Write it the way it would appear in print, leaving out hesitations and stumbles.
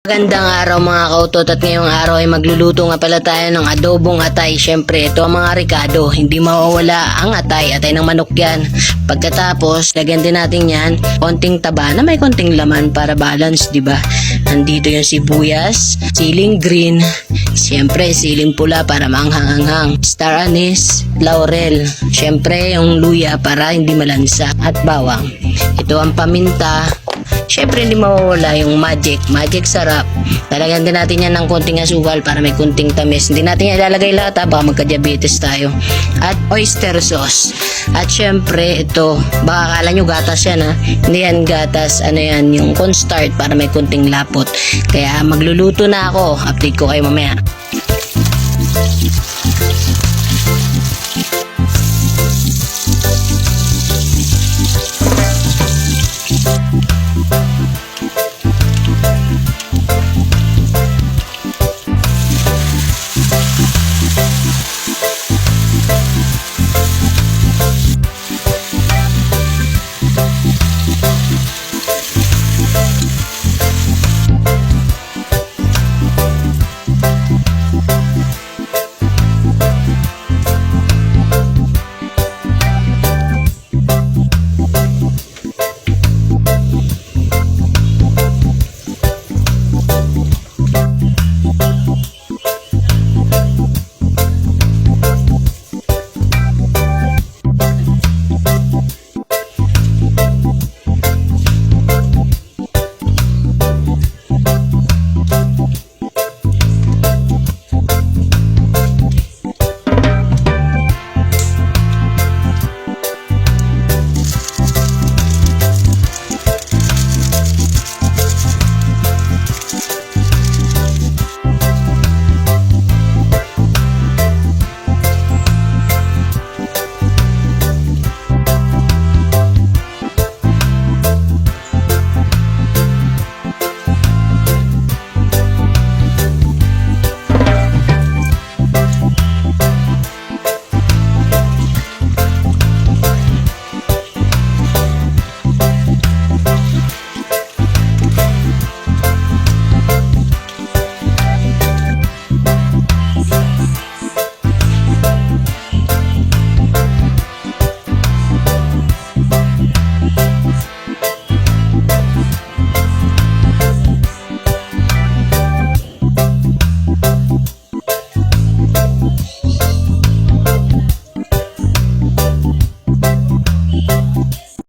Magandang araw mga kautot, at ngayong araw ay magluluto nga pala tayo ng adobong atay. Syempre, ito ang mga ricado, hindi mawawala ang atay ng manok yan. Pagkatapos, lagyan din natin yan konting taba na may konting laman para balance, di ba? Nandito yung sibuyas, siling green, syempre siling pula para maanghang-anghang, star anise, laurel, syempre yung luya para hindi malansa, at bawang. Ito ang paminta. Syempre hindi mawawala yung magic sarap. Lalagyan din natin yan ng konting asukal para may konting tamis. Hindi natin yan ilalagay lahat, baka magka-diabetes tayo. At oyster sauce. At syempre ito, baka akala nyo gatas yan Hindi yan gatas, yan yung cornstarch para may konting lapot. Kaya magluluto na ako, update ko kayo mamaya.